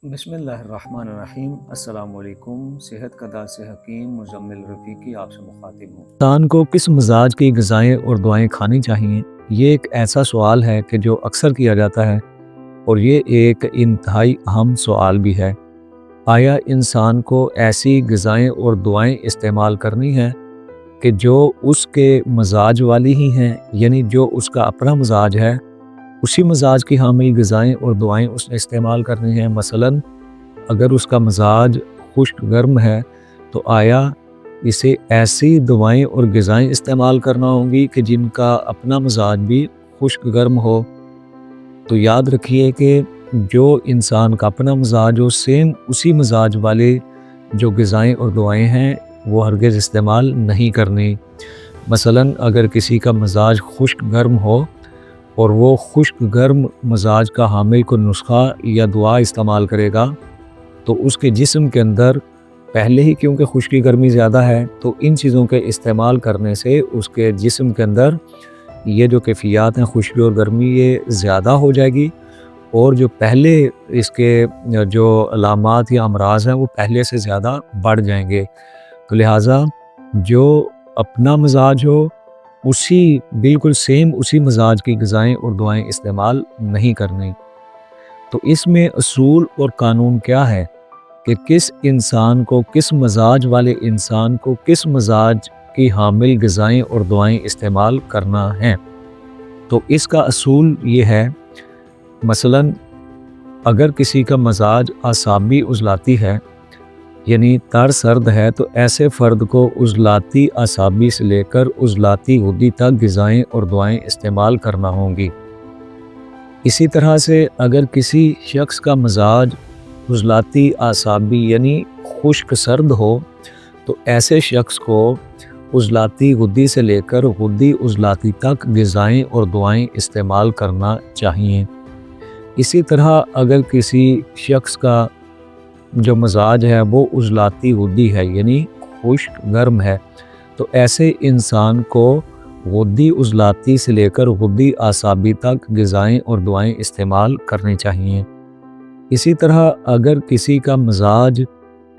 बिस्मिल्लाहिर्रहमानिर्रहीम। अस्सलाम वालेकुम। सेहत का दास से हकीम मुजम्मिल रफ़ीकी आपसे मुखातिब हूँ। इंसान को किस मिजाज की ग़िज़ाएँ और दुआएँ खानी चाहिए? ये एक ऐसा सवाल है कि जो अक्सर किया जाता है और ये एक इंतहाई अहम सवाल भी है। आया इंसान को ऐसी ग़िज़ाएँ और दुआएँ इस्तेमाल करनी है कि जो उसके मजाज वाली ही हैं, यानी जो उसका अपना मजाज है उसी मजाज की हामिल ग़िज़ाएँ और दुआएँ उसने इस्तेमाल करनी हैं। मसलन अगर उसका मजाज खुश्क गर्म है तो आया इसे ऐसी दुआएँ और ग़िज़ाएँ इस्तेमाल करना होंगी कि जिनका अपना मजाज भी खुश्क गर्म हो। तो याद रखिए कि जो इंसान का अपना मजाज हो सेम उसी मजाज वाले जो ग़िज़ाएँ और दुआएँ हैं वो हरगिज़ इस्तेमाल नहीं करनी। मसलन अगर किसी का मजाज खुश्क गर्म हो और वो खुश्क गर्म मजाज का हामिल को नुस्खा या दुआ इस्तेमाल करेगा तो उसके जिस्म के अंदर पहले ही क्योंकि खुश्की गर्मी ज़्यादा है तो इन चीज़ों के इस्तेमाल करने से उसके जिस्म के अंदर ये जो कैफियत हैं खुश्की और गर्मी ये ज़्यादा हो जाएगी और जो पहले इसके जो अलामात या अमराज हैं वो पहले से ज़्यादा बढ़ जाएंगे। तो लिहाजा जो अपना मजाज हो उसी बिल्कुल सेम उसी मजाज की ग़िज़ाएँ और दुआएँ इस्तेमाल नहीं करनी। तो इसमें असूल और कानून क्या है कि किस इंसान को, किस मजाज वाले इंसान को किस मजाज की हामिल ग़िज़ाएँ और दुआएँ इस्तेमाल करना है। तो इसका असूल ये है, मसलन अगर किसी का मजाज आसाबी उज़लाती है यानी तर सर्द है तो ऐसे फ़र्द को उज़लाती आसाबी से लेकर उज़लाती गुद्दी तक ग़िज़ाएँ और दुआएँ इस्तेमाल करना होंगी। इसी तरह से अगर किसी शख्स का मजाज उज़लाती आसाबी यानी खुश्क सर्द हो तो ऐसे शख्स को उज़लाती गुद्दी से लेकर गुद्दी उज़लाती तक ग़िज़ाएँ और दुआएँ इस्तेमाल करना चाहिए। इसी तरह अगर किसी शख्स का जो मजाज है वो उज़लाती गुद्दी है यानी खुश्क गर्म है तो ऐसे इंसान को गुद्दी उज़लाती से लेकर गुद्दी आसाबी तक ग़िज़ाएँ और दुआएँ इस्तेमाल करनी चाहिए। इसी तरह अगर किसी का मजाज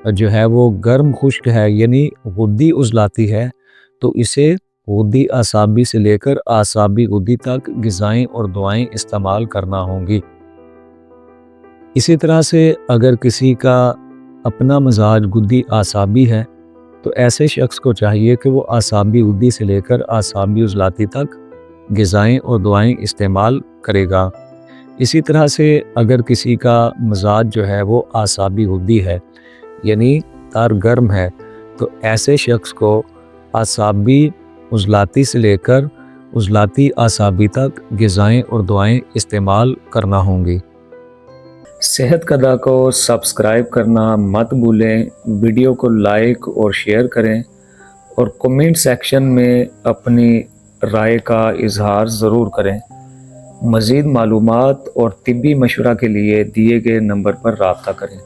जो है वो गर्म खुश्क है यानी गुद्दी उज़लाती है तो इसे गुद्दी आसाबी से लेकर आसाबी गुद्दी तक ग़िज़ाएँ और दुआएँ इस्तेमाल करना होंगी। इसी तरह से अगर किसी का अपना मजाज गुद्दी आसाबी है तो ऐसे शख्स को चाहिए कि वो आसाबी गुद्दी से लेकर आसाबी उज़लाती तक ग़िज़ाएँ और दुआएँ इस्तेमाल करेगा। इसी तरह से अगर किसी का मजाज जो है वो आसाबी गुद्दी है यानी तर गर्म है तो ऐसे शख्स को आसाबी उज़लाती से लेकर उज़लाती आसाबी तक ग़िज़ाएँ और दुआएँ इस्तेमाल करना होंगी। सेहत का दा को सब्सक्राइब करना मत भूलें, वीडियो को लाइक और शेयर करें और कमेंट सेक्शन में अपनी राय का इजहार ज़रूर करें। मज़ीद मालूमात और तिब्बी मशवरा के लिए दिए गए नंबर पर राब्ता करें।